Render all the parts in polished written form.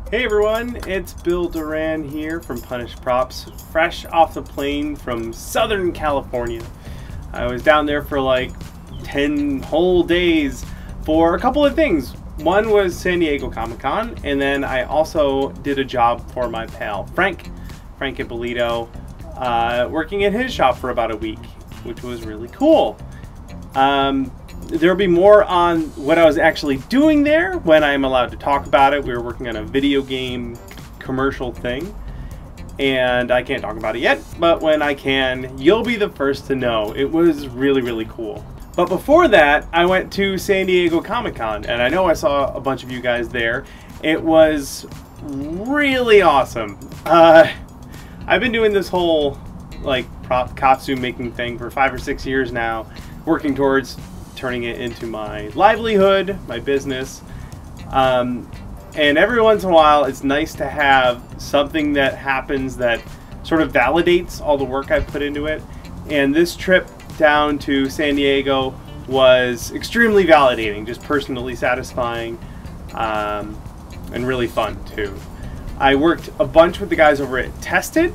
Hey everyone, it's Bill Duran here from Punished Props, fresh off the plane from Southern California. I was down there for like 10 whole days for a couple of things. One was San Diego Comic-Con, and then I also did a job for my pal Frank Ippolito, working at his shop for about a week, which was really cool. There'll be more on what I was actually doing there when I'm allowed to talk about it. We were working on a video game commercial thing, and I can't talk about it yet, but when I can, you'll be the first to know. It was really, really cool. But before that, I went to San Diego Comic-Con, and I know I saw a bunch of you guys there. It was really awesome. I've been doing this whole like prop costume making thing for 5 or 6 years now, working towards turning it into my livelihood, my business, and every once in a while it's nice to have something that happens that sort of validates all the work I've put into it. And this trip down to San Diego was extremely validating, just personally satisfying, and really fun too. I worked a bunch with the guys over at Tested,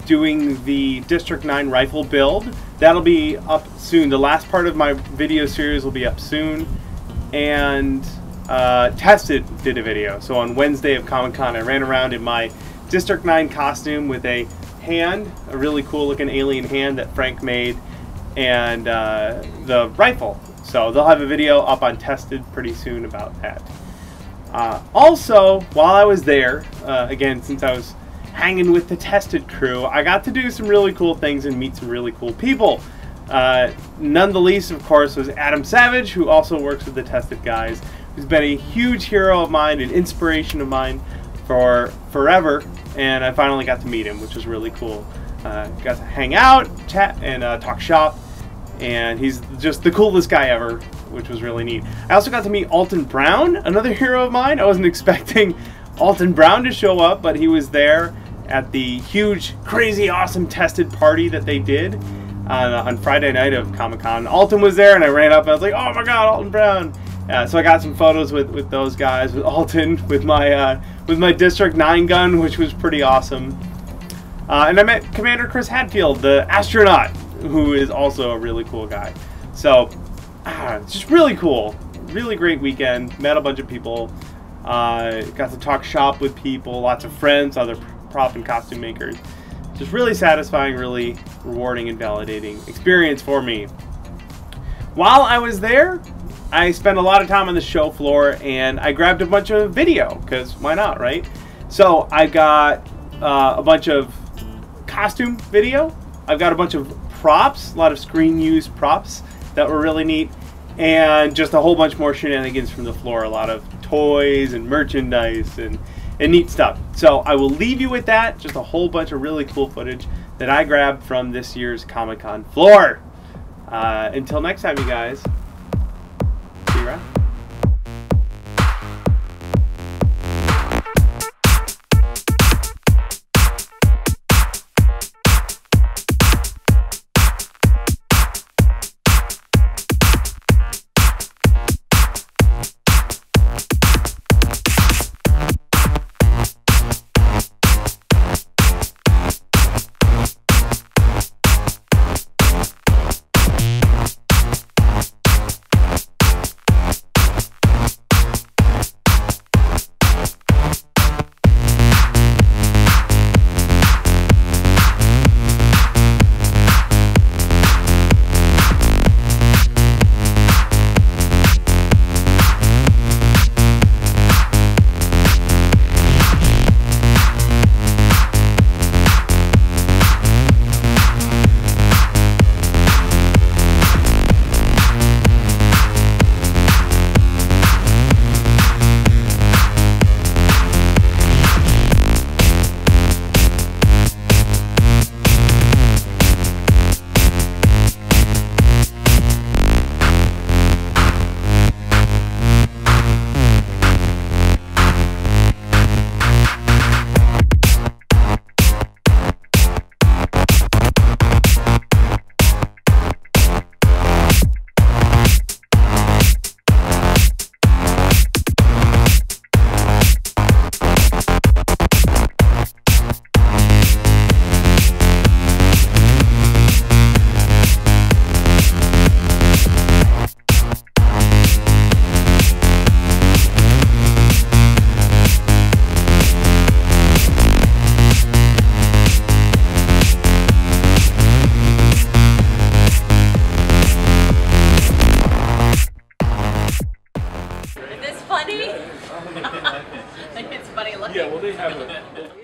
doing the District 9 rifle build. That'll be up soon. The last part of my video series will be up soon. And Tested did a video. So on Wednesday of Comic-Con, I ran around in my District 9 costume with a hand, a really cool looking alien hand that Frank made, and the rifle. So they'll have a video up on Tested pretty soon about that. Also, while I was there, again, since I was hanging with the Tested crew, I got to do some really cool things and meet some really cool people. None the least, of course, was Adam Savage, who also works with the Tested guys, who's been a huge hero of mine, an inspiration of mine for forever, and I finally got to meet him, which was really cool. Got to hang out, chat, and talk shop, and he's just the coolest guy ever, which was really neat. I also got to meet Alton Brown, another hero of mine. I wasn't expecting Alton Brown to show up, but he was there at the huge, crazy, awesome Tested party that they did on Friday night of Comic-Con. Alton was there, and I ran up and I was like, oh my god, Alton Brown. So I got some photos with those guys, with Alton, with my District 9 gun, which was pretty awesome. And I met Commander Chris Hadfield, the astronaut, who is also a really cool guy. So, it's just really cool. Really great weekend. Met a bunch of people. Got to talk shop with people, lots of friends, other prop and costume makers. Just really satisfying, really rewarding and validating experience for me. While I was there, I spent a lot of time on the show floor, and I grabbed a bunch of video, because why not, right? So I got a bunch of costume video. I've got a bunch of props, a lot of screen use props that were really neat, and just a whole bunch more shenanigans from the floor, a lot of toys and merchandise and neat stuff. So I will leave you with that, just a whole bunch of really cool footage that I grabbed from this year's Comic-Con floor. Until next time, you guys, see you around. Yeah, well, they have a